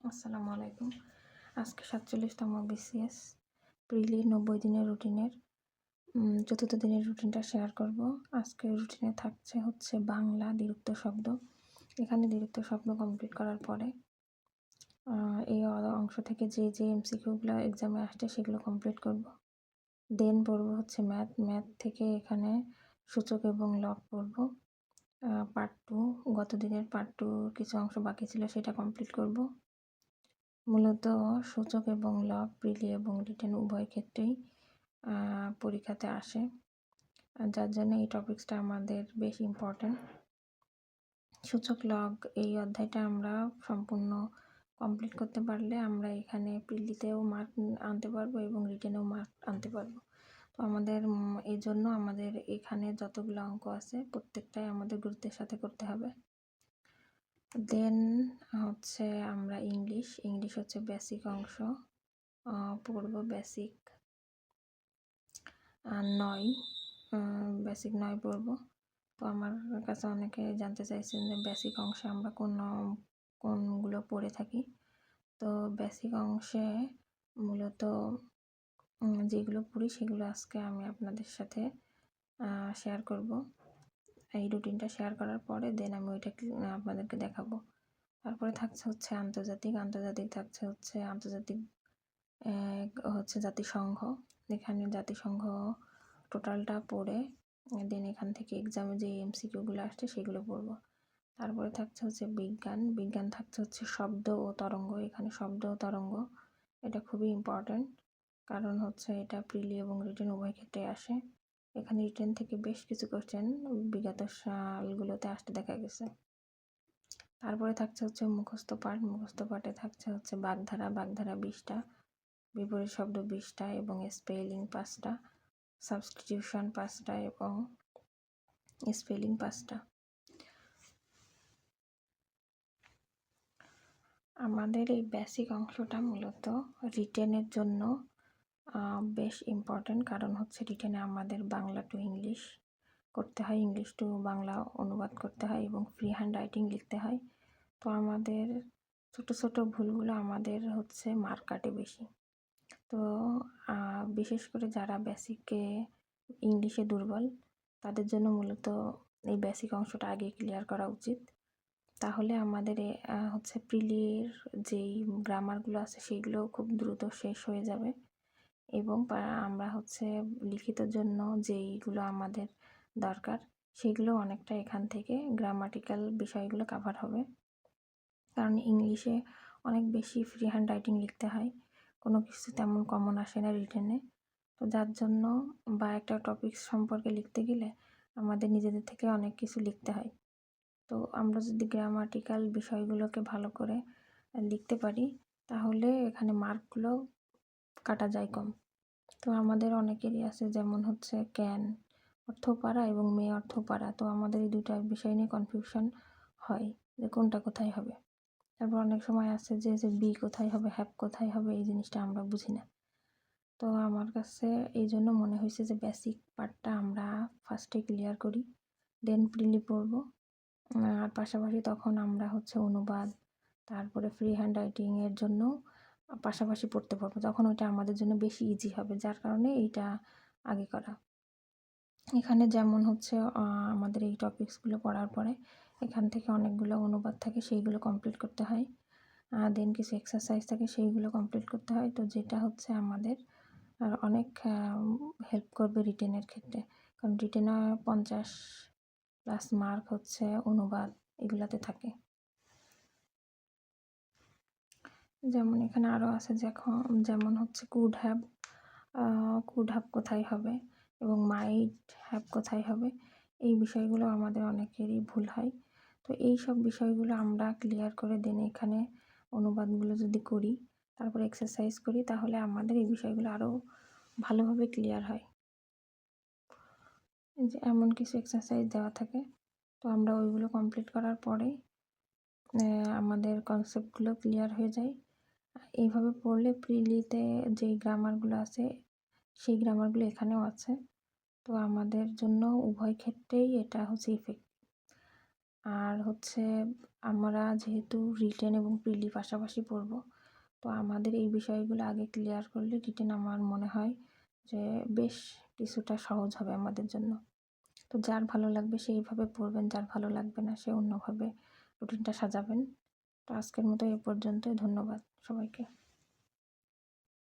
আসসালামু আলাইকুম। আজকে ৪৭তম বিসিএস প্রিলি ৯০ দিনের রুটিনের চতুর্থ দিনের রুটিনটা শেয়ার করব। আজকের রুটিনে থাকছে হচ্ছে বাংলা দ্বিরুক্ত শব্দ। এখানে দ্বিরুক্ত শব্দ কমপ্লিট করার পরে এই অংশ থেকে যে এমসিকিউগুলো এক্সামে আসছে সেগুলো কমপ্লিট করব। দেন পড়ব হচ্ছে ম্যাথ থেকে এখানে সূচক এবং লব পড়ব। পার্ট 2 গত দিনের পার্ট 2 কিছু অংশ বাকি ছিল সেটা কমপ্লিট করব। মূলত সূচক এবং লব প্রিলি এবং রিটেন উভয় ক্ষেত্রেই পরীক্ষাতে আসে, যার জন্য এই টপিক্সটা আমাদের বেশ ইম্পর্ট্যান্ট। সূচক লগ এই অধ্যায়টা আমরা সম্পূর্ণ কমপ্লিট করতে পারলে আমরা এখানে প্রিলিতেও মার্ক আনতে পারবো এবং রিটেনেও মার্ক আনতে পারবো। তো আমাদের এই জন্য আমাদের এখানে যতগুলো অঙ্ক আছে প্রত্যেকটাই আমাদের গুরুত্বের সাথে করতে হবে। দেন হচ্ছে আমরা ইংলিশ হচ্ছে বেসিক অংশ পড়ব। বেসিক 9 পড়ব। তো আমার কাছে অনেকে জানতে চাইছেন যে বেসিক অংশে আমরা কোনগুলো পড়ে থাকি। তো বেসিক অংশে মূলত যেগুলো পড়ি সেগুলো আজকে আমি আপনাদের সাথে শেয়ার করব। এই রুটিনটা শেয়ার করার পরে দেন আমি ওইটা আপনাদেরকে দেখাবো। তারপরে থাকছে হচ্ছে আন্তর্জাতিক থাকছে হচ্ছে আন্তর্জাতিক জাতিসংঘ। এখানে জাতিসংঘ টোটালটা পড়ে দেন এখান থেকে এক্সামে যে এমসিকিউগুলো আসছে সেগুলো পড়ব। তারপরে থাকছে হচ্ছে বিজ্ঞান থাকছে হচ্ছে শব্দ ও তরঙ্গ। এখানে শব্দ ও তরঙ্গ এটা খুবই ইম্পর্ট্যান্ট, কারণ হচ্ছে এটা প্রিলি এবং রিটেন উভয় ক্ষেত্রে আসে। এখানে রিটেন থেকে বেশ কিছু কোশ্চেন বিগত সালগুলোতে আসতে দেখা গেছে। তারপরে থাকছে হচ্ছে মুখস্থ পাঠে থাকছে হচ্ছে বাগধারা 20টা, বিপরীত শব্দ 20টা এবং স্পেলিং 5টা, সাবস্টিটিউশন 5টা এবং স্পেলিং 5টা। আমাদের এই বেসিক অংশটা মূলত রিটেনের জন্য বেশ ইম্পর্ট্যান্ট, কারণ হচ্ছে রিটেনে আমাদের বাংলা টু ইংলিশ করতে হয়, ইংলিশ টু বাংলা অনুবাদ করতে হয় এবং ফ্রি হ্যান্ড রাইটিং লিখতে হয়। তো আমাদের ছোট ছোট ভুলগুলো আমাদের হচ্ছে মার্ক কাটে বেশি। তো বিশেষ করে যারা বেসিকে ইংলিশে দুর্বল তাদের জন্য মূলত এই বেসিক অংশটা আগে ক্লিয়ার করা উচিত। তাহলে আমাদের হচ্ছে প্রিলির যেই গ্রামারগুলো আছে সেগুলো খুব দ্রুত শেষ হয়ে যাবে এবং আমরা হচ্ছে লিখিতের জন্য যেইগুলো আমাদের দরকার সেগুলো অনেকটা এখান থেকে গ্রামাটিক্যাল বিষয়গুলো কাভার হবে। কারণ ইংলিশে অনেক বেশি ফ্রি হ্যান্ড রাইটিং লিখতে হয়, কোনো কিছু তেমন কমন আসে না রিটেনে। তো যার জন্য বা একটা টপিক সম্পর্কে লিখতে গেলে আমাদের নিজেদের থেকে অনেক কিছু লিখতে হয়। তো আমরা যদি গ্রামাটিক্যাল বিষয়গুলোকে ভালো করে লিখতে পারি তাহলে এখানে মার্কগুলো কাটা যায় কম। তো আমাদের অনেকেরই আছে, যেমন হচ্ছে ক্যান অর্থ পারা এবং মে অর্থ পারা। তো আমাদের এই দুটা বিষয় নিয়ে কনফিউশন হয় যে কোনটা কোথায় হবে। তারপর অনেক সময় আছে যে বি কোথায় হবে, হ্যাপ কোথায় হবে, এই জিনিসটা আমরা বুঝি না। তো আমার কাছে এই জন্য মনে হয়েছে যে বেসিক পার্টটা আমরা ফার্স্টে ক্লিয়ার করি, দেন প্রিলি পড়বো। আর পাশাপাশি তখন আমরা হচ্ছে অনুবাদ তারপরে ফ্রি হ্যান্ড রাইটিংয়ের জন্য পাশাপাশি পড়তে পারবো, তখন ওইটা আমাদের জন্য বেশি ইজি হবে, যার কারণে এইটা আগে করা। এখানে যেমন হচ্ছে আমাদের এই টপিকসগুলো পড়ার পরে এখান থেকে অনেকগুলো অনুবাদ থাকে, সেইগুলো কমপ্লিট করতে হয়। দেন কিছু এক্সারসাইজ থাকে, সেইগুলো কমপ্লিট করতে হয়। তো যেটা হচ্ছে আমাদের অনেক হেল্প করবে রিটেনের ক্ষেত্রে, কারণ রিটেনে 50+ মার্ক হচ্ছে অনুবাদ এগুলাতে থাকে। যেমন এখানে আরও আছে যেমন হচ্ছে কুড হ্যাভ কোথায় হবে এবং মাইট হ্যাভ কোথায় হবে, এই বিষয়গুলো আমাদের অনেকেরই ভুল হয়। তো এই সব বিষয়গুলো আমরা ক্লিয়ার করে দেন এখানে অনুবাদগুলো যদি করি তারপরে এক্সারসাইজ করি তাহলে আমাদের এই বিষয়গুলো আরও ভালোভাবে ক্লিয়ার হয়। যে এমন কিছু এক্সারসাইজ দেওয়া থাকে, তো আমরা ওইগুলো কমপ্লিট করার পরে আমাদের কনসেপ্টগুলো ক্লিয়ার হয়ে যায়। এইভাবে পড়লে প্রিলিতে যেই গ্রামারগুলো আছে সেই গ্রামারগুলো এখানেও আছে। তো আমাদের জন্য উভয় ক্ষেত্রেই এটা হচ্ছে ইফেক্ট। আর হচ্ছে আমরা যেহেতু রিটেন এবং প্রিলি পাশাপাশি পড়ব, তো আমাদের এই বিষয়গুলো আগে ক্লিয়ার করলে রিটেন আমার মনে হয় যে বেশ কিছুটা সহজ হবে আমাদের জন্য। তো যার ভালো লাগবে সেইভাবে পড়বেন, যার ভালো লাগবে না সে অন্যভাবে রুটিনটা সাজাবেন। তো আজকের মতো এ পর্যন্তই। ধন্যবাদ সবাইকে।